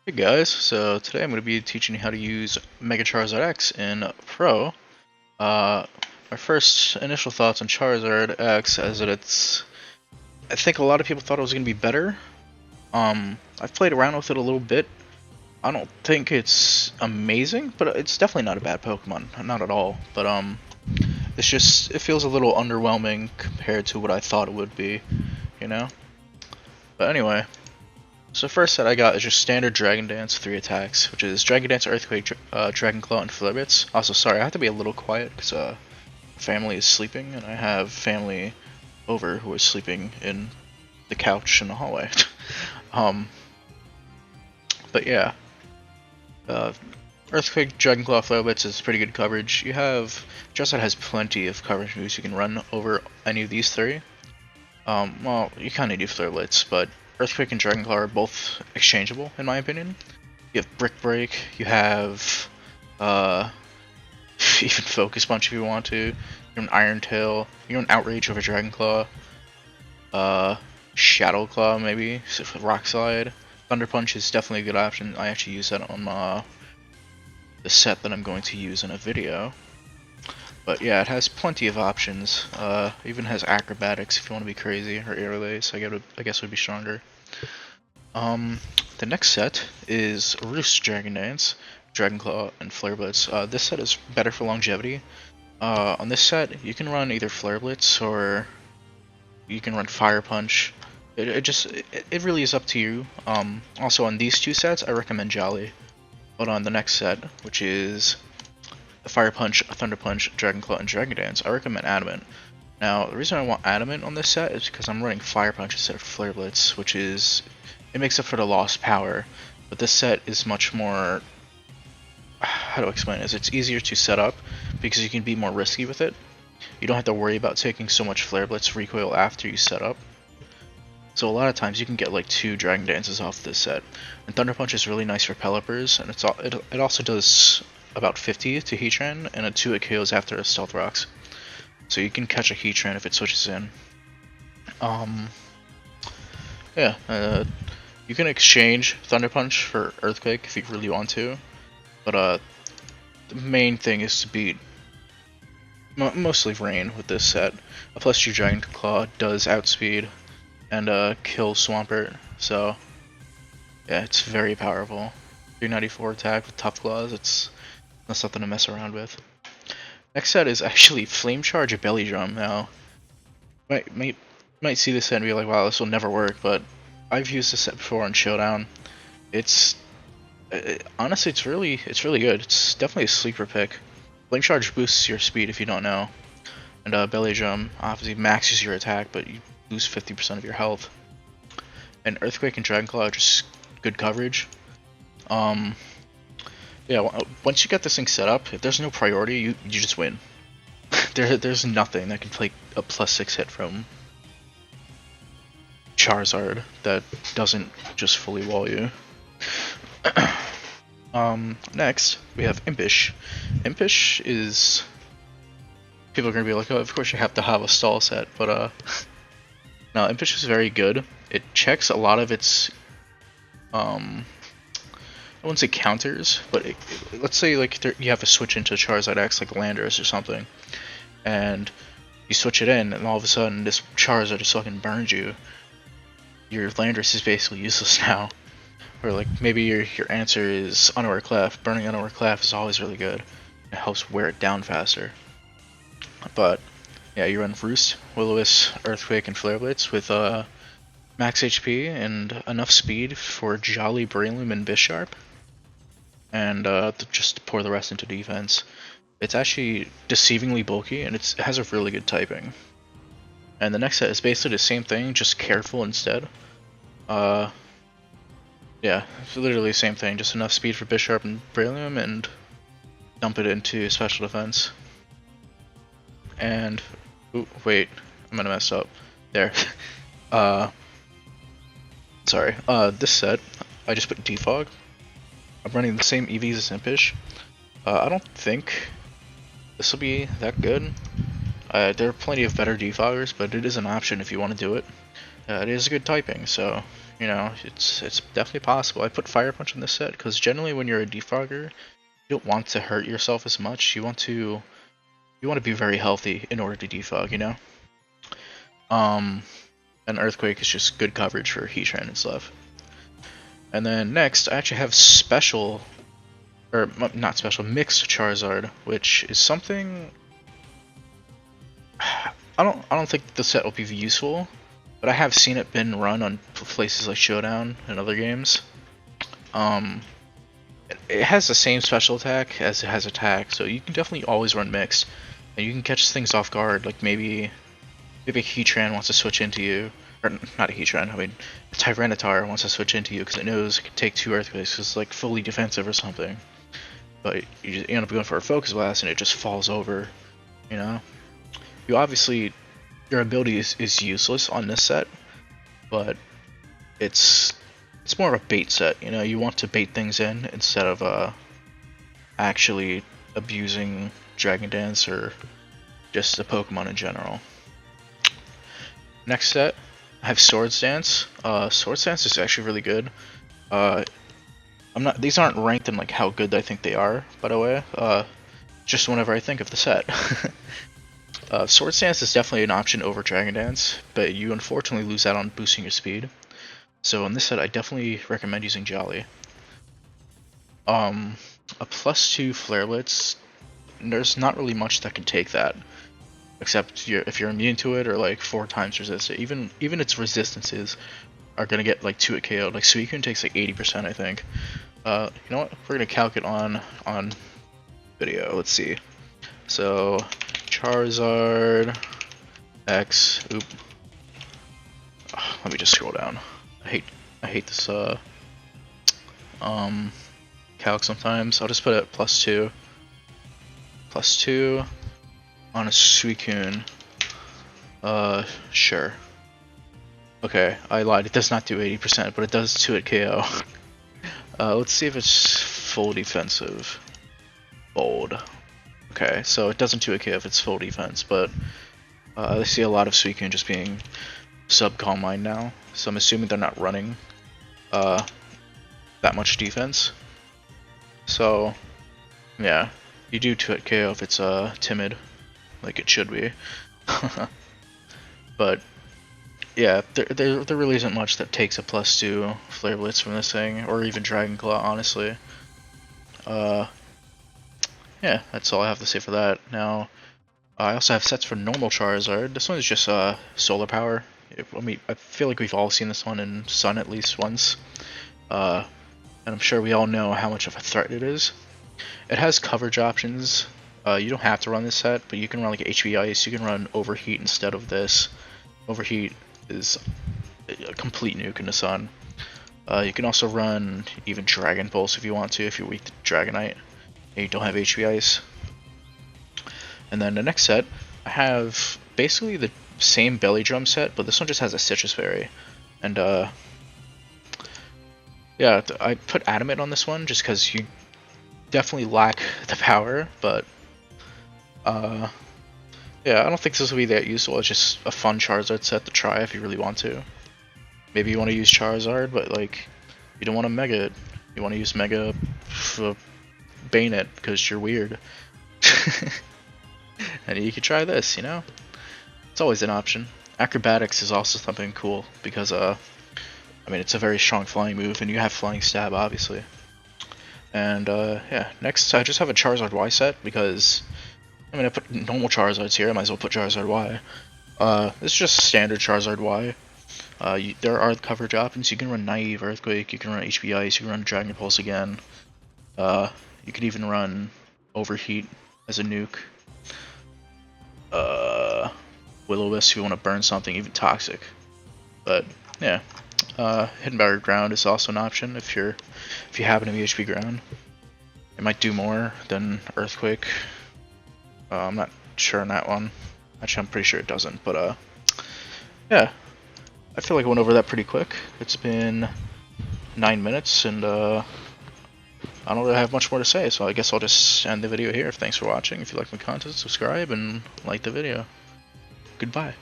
Hey guys, so today I'm going to be teaching you how to use Mega Charizard X in Pro. Uh, my first initial thoughts on Charizard X is that I think a lot of people thought it was going to be better. I've played around with it a little bit. I don't think it's amazing, but it's definitely not a bad Pokemon, not at all. But it feels a little underwhelming compared to what I thought it would be, you know? But anyway. So first set I got is just standard Dragon Dance, 3 attacks, which is Dragon Dance, Earthquake, Dragon Claw, and Flare Blitz. Also, sorry, I have to be a little quiet because family is sleeping, and I have family over who is sleeping in the couch in the hallway. um, but yeah, uh, Earthquake, Dragon Claw, Flare Blitz is pretty good coverage. Charizard has plenty of coverage moves you can run over any of these three. Well, you kind of need Flare Blitz, but Earthquake and Dragon Claw are both exchangeable, in my opinion. You have Brick Break, you have even Focus Punch if you want to. You have an Iron Tail, you have an Outrage over Dragon Claw, Shadow Claw maybe, so for Rock Slide. Thunder Punch is definitely a good option. I actually use that on the set that I'm going to use in a video. But yeah, it has plenty of options. Even has Acrobatics if you want to be crazy, or Air Relays. I guess would be stronger. The next set is Roost Dragon Dance, Dragon Claw, and Flare Blitz. This set is better for longevity. On this set, you can run either Flare Blitz or you can run Fire Punch. It really is up to you. Also on these two sets, I recommend Jolly. But on the next set, which is Fire Punch, Thunder Punch, Dragon Claw, and Dragon Dance, I recommend Adamant. Now, the reason I want Adamant on this set is because I'm running Fire Punch instead of Flare Blitz, it makes up for the lost power. But this set is much more, how do I explain this? It's easier to set up because you can be more risky with it. You don't have to worry about taking so much Flare Blitz recoil after you set up. So a lot of times you can get like 2 Dragon Dances off this set. And Thunder Punch is really nice for Pelipper's, and it also does about 50 to Heatran, and a 2 it KOs after a Stealth Rocks. So you can catch a Heatran if it switches in. You can exchange Thunder Punch for Earthquake if you really want to, but the main thing is to beat mostly Rain with this set. Plus your Dragon Claw does outspeed and kill Swampert, so yeah, it's very powerful. 394 attack with Tough Claws, it's not something to mess around with. Next set is actually Flame Charge or Belly Drum. Now, might see this set and be like, wow, this will never work, but I've used this set before in Showdown. Honestly, it's really good. It's definitely a sleeper pick. Flame Charge boosts your speed if you don't know, and Belly Drum obviously maxes your attack, but you lose 50% of your health. And Earthquake and Dragon Claw are just good coverage. Yeah, once you get this thing set up, if there's no priority, you just win. There's nothing that can play a +6 hit from Charizard that doesn't just fully wall you. Next, we have Impish. Impish is... People are going to be like, oh, of course you have to have a stall set, but no, Impish is very good. It checks a lot of its, I wouldn't say counters, but let's say like you have to switch into Charizard X like Landorus or something, and you switch it in, and all of a sudden this Charizard just fucking burns you. Your Landorus is basically useless now. Or like maybe your answer is Unaware Clef. Burning Unaware Clef is always really good. It helps wear it down faster. But yeah, you run Roost, Will-O-Wisp, Earthquake, and Flare Blitz with max HP and enough speed for Jolly, Breloom, and Bisharp. And just to pour the rest into defense. It's actually deceivingly bulky, and it has a really good typing. And the next set is basically the same thing, just careful instead. Yeah, it's literally the same thing, just enough speed for Bisharp and Breloom, and dump it into special defense. And ooh, wait, I'm gonna mess up. There. Sorry. This set, I just put Defog. I'm running the same EVs as Impish. I don't think this will be that good. There are plenty of better defoggers, but it is an option if you want to do it. It is good typing, so You know, it's definitely possible. I put Fire Punch on this set because generally when you're a defogger, you don't want to hurt yourself as much. You want to be very healthy in order to defog, you know? And Earthquake is just good coverage for Heatran and stuff. And then next, I actually have special, or not special, mixed Charizard, which is something I don't think the set will be useful, but I have seen it been run on places like Showdown and other games. It has the same special attack as it has attack, so you can definitely always run mixed, and you can catch things off guard. Like maybe a Heatran wants to switch into you, or not a Heatran. I mean, a Tyranitar wants to switch into you because it knows it can take 2 Earthquakes. It's like fully defensive or something, but you end up going for a Focus Blast and it just falls over. You know, you obviously your ability is useless on this set, but it's more of a bait set. You know, you want to bait things in instead of actually abusing Dragon Dance or just the Pokemon in general. Next set, I have Swords Dance. Swords Dance is actually really good. These aren't ranked in like how good I think they are, by the way. Just whenever I think of the set. Swords Dance is definitely an option over Dragon Dance, but you unfortunately lose out on boosting your speed. So in this set, I definitely recommend using Jolly. A +2 Flare Blitz, there's not really much that can take that, except if you're immune to it or like 4 times resistant. Even its resistances are gonna get like 2 at KO. Like Suicune takes like 80%, I think. You know what? We're gonna calc it on video. Let's see. So Charizard X. Oop. Let me just scroll down. I hate this calc sometimes. I'll just put it +2. +2 on a Suicune. Sure. Okay, I lied. It does not do 80%, but it does 2 at KO. Let's see if it's full defensive. Bold. Okay, so it doesn't 2 at KO if it's full defense, but I see a lot of Suicune just being sub-Calm Mind now, so I'm assuming they're not running that much defense. So, yeah, you do 2 at KO if it's timid, like it should be. But yeah, there really isn't much that takes a +2 Flare Blitz from this thing, or even Dragon Claw, honestly. Yeah, that's all I have to say for that. Now, I also have sets for normal Charizard. This one is just Solar Power. I feel like we've all seen this one in Sun at least once. And I'm sure we all know how much of a threat it is. It has coverage options. You don't have to run this set, but you can run like HV Ice. You can run Overheat instead of this. Overheat is a complete nuke in the Sun. You can also run even Dragon Pulse if you want to, if you're weak to Dragonite and you don't have HV Ice. And then the next set, I have basically the same Belly Drum set, but this one just has a Citrus Berry. And yeah, I put Adamant on this one just because you definitely lack the power, but yeah, I don't think this will be that useful. It's just a fun Charizard set to try if you really want to. Maybe you want to use Charizard, but like you don't want to Mega it. You want to use Mega Bane it because you're weird. And you could try this, you know? It's always an option. Acrobatics is also something cool because I mean, it's a very strong flying move, and you have Flying Stab, obviously. And yeah, next I just have a Charizard Y set because I mean, I put normal Charizards here, I might as well put Charizard Y. This is just standard Charizard Y. There are coverage options. You can run Naive Earthquake, you can run HB Ice, you can run Dragon Pulse again. You could even run Overheat as a nuke. Will-O-Wisp if you want to burn something, even Toxic. But yeah, Hidden Barrier Ground is also an option if you happen to be HP Ground. It might do more than Earthquake. I'm not sure on that one. Actually, I'm pretty sure it doesn't. But yeah, I feel like I went over that pretty quick. It's been 9 minutes, and I don't really have much more to say, so I guess I'll just end the video here. Thanks for watching. If you like my content, subscribe and like the video. Goodbye.